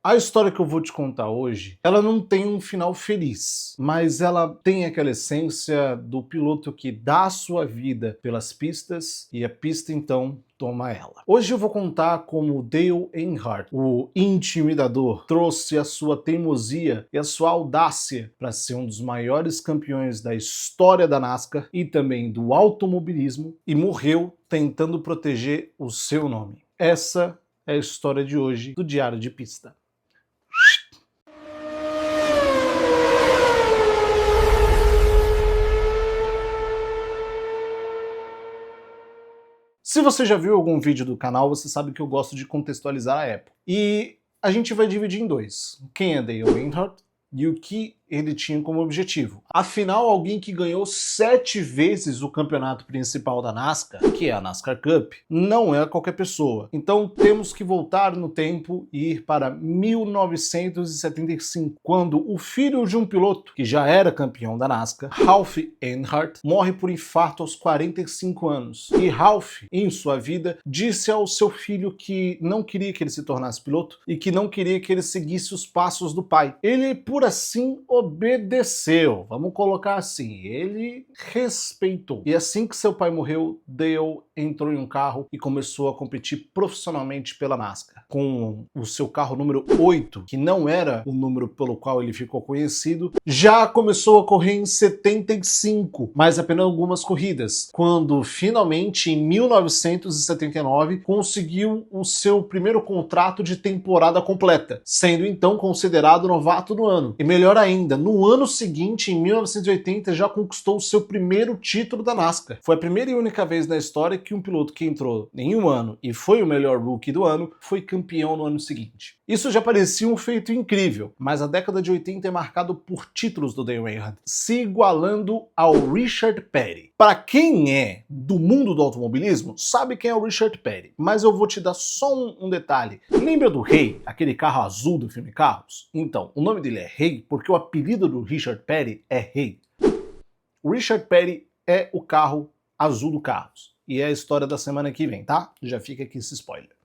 A história que eu vou te contar hoje, ela não tem um final feliz, mas ela tem aquela essência do piloto que dá a sua vida pelas pistas e a pista então toma ela. Hoje eu vou contar como Dale Earnhardt, o intimidador, trouxe a sua teimosia e a sua audácia para ser um dos maiores campeões da história da NASCAR e também do automobilismo e morreu tentando proteger o seu nome. Essa é a história de hoje do Diário de Pista. Se você já viu algum vídeo do canal, você sabe que eu gosto de contextualizar a época. E a gente vai dividir em dois. Quem é Dale Earnhardt e o que ele tinha como objetivo. Afinal, alguém que ganhou 7 vezes o campeonato principal da NASCAR, que é a NASCAR Cup, não é qualquer pessoa. Então temos que voltar no tempo e ir para 1975, quando o filho de um piloto que já era campeão da NASCAR, Ralph Earnhardt, morre por infarto aos 45 anos. E Ralph, em sua vida, disse ao seu filho que não queria que ele se tornasse piloto e que não queria que ele seguisse os passos do pai. Ele, por assim, obedeceu, vamos colocar assim, ele respeitou. E assim que seu pai morreu, Dale entrou em um carro e começou a competir profissionalmente pela NASCAR. Com o seu carro número 8, que não era o número pelo qual ele ficou conhecido, já começou a correr em 75, mas apenas algumas corridas, quando finalmente em 1979 conseguiu o seu primeiro contrato de temporada completa, sendo então considerado novato do ano. E melhor ainda, no ano seguinte, em 1980, já conquistou o seu primeiro título da NASCAR. Foi a primeira e única vez na história que um piloto que entrou em um ano e foi o melhor rookie do ano, foi campeão no ano seguinte. Isso já parecia um feito incrível, mas a década de 80 é marcado por títulos do Dale Earnhardt, se igualando ao Richard Petty. Para quem é do mundo do automobilismo, sabe quem é o Richard Petty, mas eu vou te dar só um detalhe. Lembra do Rei, aquele carro azul do filme Carros? Então, o nome dele é Rei porque o apelido do Richard Petty é Rei. O Richard Petty é o carro azul do Carros. E é a história da semana que vem, tá? Já fica aqui esse spoiler.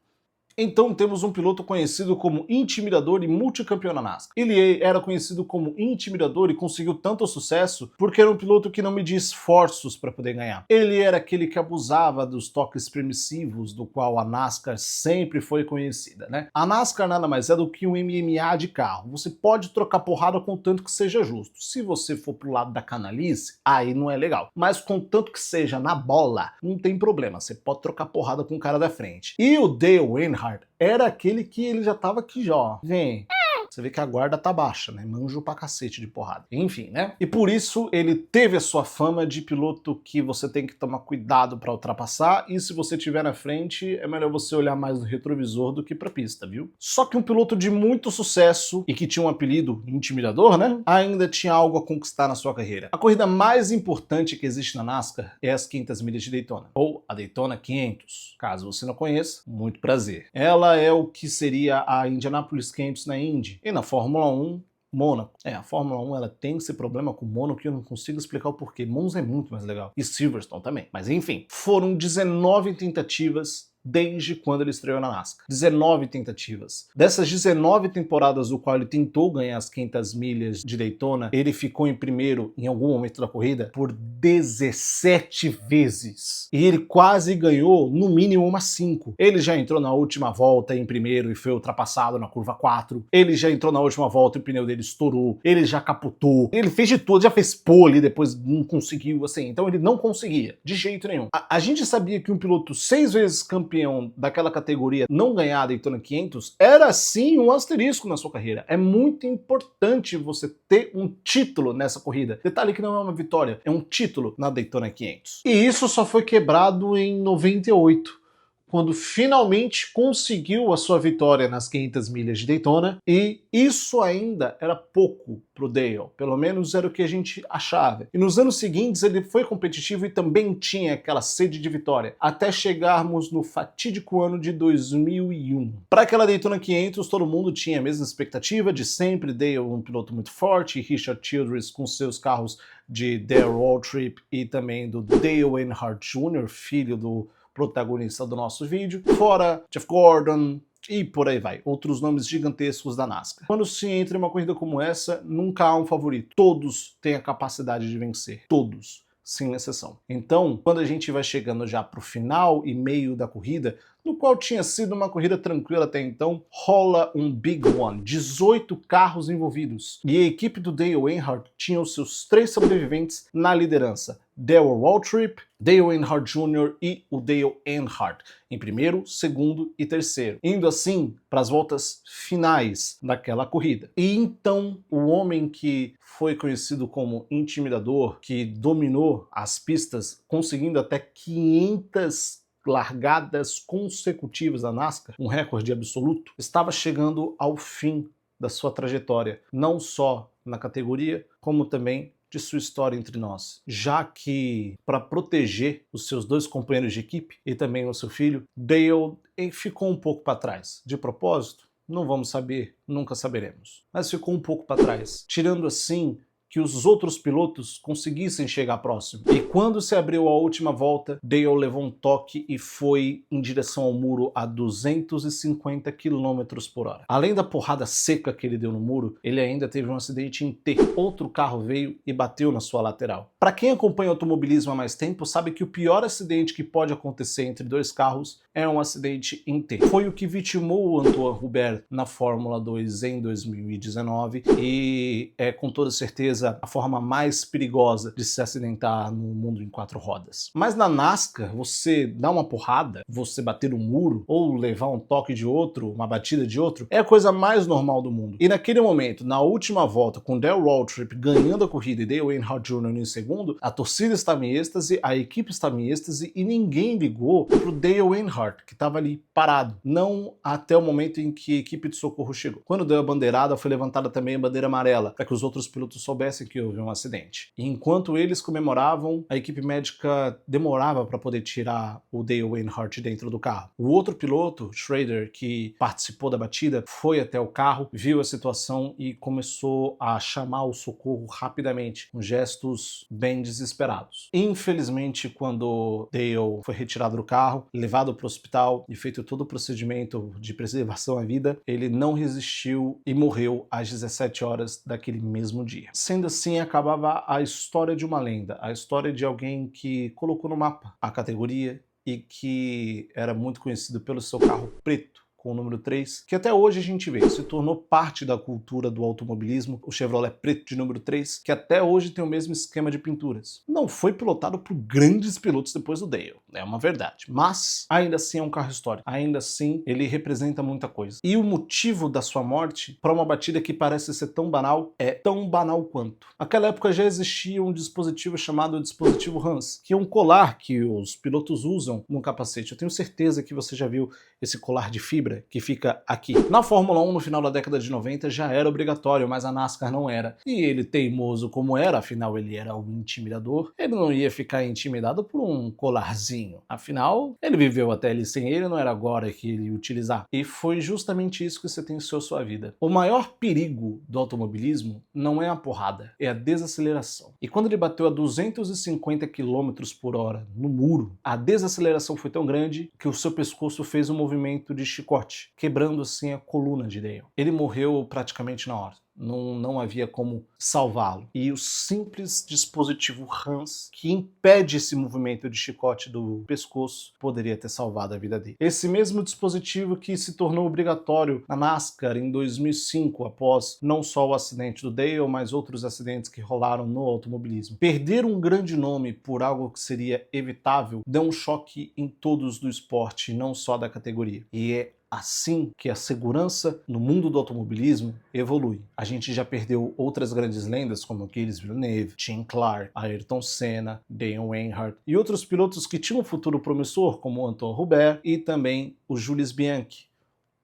Então temos um piloto conhecido como intimidador e multicampeão na NASCAR. Ele era conhecido como intimidador e conseguiu tanto sucesso porque era um piloto que não media esforços para poder ganhar. Ele era aquele que abusava dos toques permissivos do qual a NASCAR sempre foi conhecida, né? A NASCAR nada mais é do que um MMA de carro. Você pode trocar porrada contanto que seja justo. Se você for pro lado da canalice, aí não é legal. Mas contanto que seja na bola, não tem problema. Você pode trocar porrada com o cara da frente. E o Dale Earnhardt era aquele que ele já tava aqui já, ó. Vem. Você vê que a guarda tá baixa, né? Manjo pra cacete de porrada. Enfim, né? E por isso ele teve a sua fama de piloto que você tem que tomar cuidado pra ultrapassar, e se você estiver na frente, é melhor você olhar mais no retrovisor do que pra pista, viu? Só que um piloto de muito sucesso e que tinha um apelido intimidador, né? Ainda tinha algo a conquistar na sua carreira. A corrida mais importante que existe na NASCAR é as 500 milhas de Daytona, ou a Daytona 500. Caso você não conheça, muito prazer. Ela é o que seria a Indianapolis 500 na Indy. E na Fórmula 1, Mônaco. A Fórmula 1 ela tem esse problema com Mônaco que eu não consigo explicar o porquê. Monza é muito mais legal. E Silverstone também. Mas enfim, foram 19 tentativas desde quando ele estreou na NASCAR. 19 tentativas. Dessas 19 temporadas no qual ele tentou ganhar as 500 milhas de Daytona, ele ficou em primeiro em algum momento da corrida por 17 vezes. E ele quase ganhou no mínimo umas 5. Ele já entrou na última volta em primeiro e foi ultrapassado na curva 4. Ele já entrou na última volta e o pneu dele estourou. Ele já capotou. Ele fez de tudo, já fez pole, depois não conseguiu, assim. Então ele não conseguia, de jeito nenhum. A gente sabia que um piloto 6 vezes campeão daquela categoria não ganhar a Daytona 500 era sim um asterisco na sua carreira. É muito importante você ter um título nessa corrida. Detalhe que não é uma vitória, é um título na Daytona 500. E isso só foi quebrado em 98. Quando finalmente conseguiu a sua vitória nas 500 milhas de Daytona, e isso ainda era pouco pro Dale, pelo menos era o que a gente achava. E nos anos seguintes ele foi competitivo e também tinha aquela sede de vitória, até chegarmos no fatídico ano de 2001. Para aquela Daytona 500, todo mundo tinha a mesma expectativa de sempre, Dale um piloto muito forte, e Richard Childress com seus carros de Dale Waltrip e também do Dale Earnhardt Jr., filho do protagonista do nosso vídeo, fora Jeff Gordon, e por aí vai, outros nomes gigantescos da NASCAR. Quando se entra em uma corrida como essa, nunca há um favorito. Todos têm a capacidade de vencer, todos, sem exceção. Então, quando a gente vai chegando já para o final e meio da corrida, no qual tinha sido uma corrida tranquila até então, rola um Big One, 18 carros envolvidos. E a equipe do Dale Earnhardt tinha os seus 3 sobreviventes na liderança: Darrell Waltrip, Dale Earnhardt Jr. e o Dale Earnhardt, em primeiro, segundo e terceiro, indo assim para as voltas finais daquela corrida. E então, o homem que foi conhecido como intimidador, que dominou as pistas, conseguindo até 500 largadas consecutivas da NASCAR, um recorde absoluto, estava chegando ao fim da sua trajetória, não só na categoria, como também de sua história entre nós, já que, para proteger os seus 2 companheiros de equipe e também o seu filho, Dale ficou um pouco para trás. De propósito? Não vamos saber, nunca saberemos. Mas ficou um pouco para trás, tirando assim que os outros pilotos conseguissem chegar próximo. E quando se abriu a última volta, Dale levou um toque e foi em direção ao muro a 250 km por hora. Além da porrada seca que ele deu no muro, ele ainda teve um acidente em T. Outro carro veio e bateu na sua lateral. Para quem acompanha automobilismo há mais tempo, sabe que o pior acidente que pode acontecer entre 2 carros é um acidente em T. Foi o que vitimou o Antoine Hubert na Fórmula 2 em 2019 e é com toda certeza a forma mais perigosa de se acidentar no mundo em 4 rodas. Mas na NASCAR, você dar uma porrada, você bater um muro ou levar um toque de outro, uma batida de outro, é a coisa mais normal do mundo. E naquele momento, na última volta, com Darrell Waltrip ganhando a corrida e Dale Earnhardt Jr. em segundo, a torcida estava em êxtase, a equipe estava em êxtase e ninguém ligou pro Dale Earnhardt, que estava ali parado. Não até o momento em que a equipe de socorro chegou. Quando deu a bandeirada, foi levantada também a bandeira amarela, para que os outros pilotos soubessem que houve um acidente. E enquanto eles comemoravam, a equipe médica demorava para poder tirar o Dale Earnhardt dentro do carro. O outro piloto, Schrader, que participou da batida, foi até o carro, viu a situação e começou a chamar o socorro rapidamente, com gestos bem desesperados. Infelizmente, quando Dale foi retirado do carro, levado para o hospital e feito todo o procedimento de preservação à vida, ele não resistiu e morreu às 17 horas daquele mesmo dia. Sendo assim, acabava a história de uma lenda, a história de alguém que colocou no mapa a categoria e que era muito conhecido pelo seu carro preto, com o número 3, que até hoje a gente vê, se tornou parte da cultura do automobilismo, o Chevrolet preto de número 3, que até hoje tem o mesmo esquema de pinturas. Não foi pilotado por grandes pilotos depois do Dale, é uma verdade, mas ainda assim é um carro histórico, ainda assim ele representa muita coisa. E o motivo da sua morte, para uma batida que parece ser tão banal, é tão banal quanto. Naquela época já existia um dispositivo chamado dispositivo Hans, que é um colar que os pilotos usam no capacete. Eu tenho certeza que você já viu esse colar de fibra que fica aqui. Na Fórmula 1, no final da década de 90, já era obrigatório, mas a NASCAR não era. E ele, teimoso como era, afinal ele era um intimidador, ele não ia ficar intimidado por um colarzinho. Afinal, ele viveu até ele sem ele, não era agora que ele ia utilizar. E foi justamente isso que sentenciou sua vida. O maior perigo do automobilismo não é a porrada, é a desaceleração. E quando ele bateu a 250 km por hora no muro, a desaceleração foi tão grande que o seu pescoço fez um movimento de chicote, quebrando assim a coluna de Dale. Ele morreu praticamente na hora. Não havia como salvá-lo. E o simples dispositivo Hans, que impede esse movimento de chicote do pescoço, poderia ter salvado a vida dele. Esse mesmo dispositivo que se tornou obrigatório na NASCAR em 2005, após não só o acidente do Dale, mas outros acidentes que rolaram no automobilismo. Perder um grande nome por algo que seria evitável deu um choque em todos do esporte, não só da categoria. E é assim que a segurança no mundo do automobilismo evolui. A gente já perdeu outras grandes lendas como Gilles Villeneuve, Tim Clark, Ayrton Senna, Dale Earnhardt e outros pilotos que tinham um futuro promissor como Antoine Hubert e também o Jules Bianchi,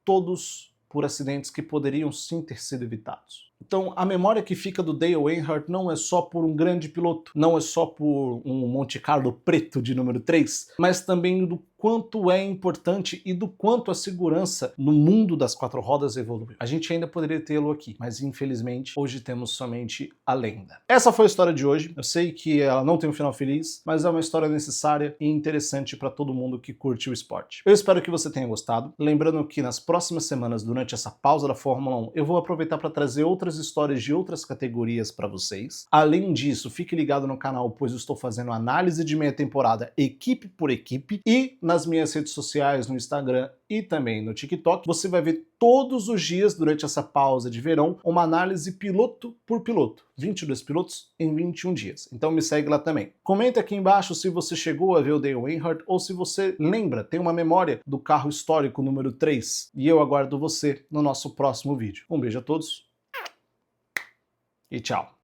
todos por acidentes que poderiam sim ter sido evitados. Então, a memória que fica do Dale Earnhardt não é só por um grande piloto, não é só por um Monte Carlo preto de número 3, mas também do quanto é importante e do quanto a segurança no mundo das quatro rodas evoluiu. A gente ainda poderia tê-lo aqui, mas infelizmente hoje temos somente a lenda. Essa foi a história de hoje. Eu sei que ela não tem um final feliz, mas é uma história necessária e interessante para todo mundo que curte o esporte. Eu espero que você tenha gostado. Lembrando que nas próximas semanas, durante essa pausa da Fórmula 1, eu vou aproveitar para trazer outras histórias de outras categorias para vocês. Além disso, fique ligado no canal, pois eu estou fazendo análise de meia temporada equipe por equipe, e nas minhas redes sociais, no Instagram e também no TikTok, você vai ver todos os dias, durante essa pausa de verão, uma análise piloto por piloto. 22 pilotos em 21 dias. Então me segue lá também. Comenta aqui embaixo se você chegou a ver o Dale Earnhardt ou se você lembra, tem uma memória do carro histórico número 3. E eu aguardo você no nosso próximo vídeo. Um beijo a todos e tchau.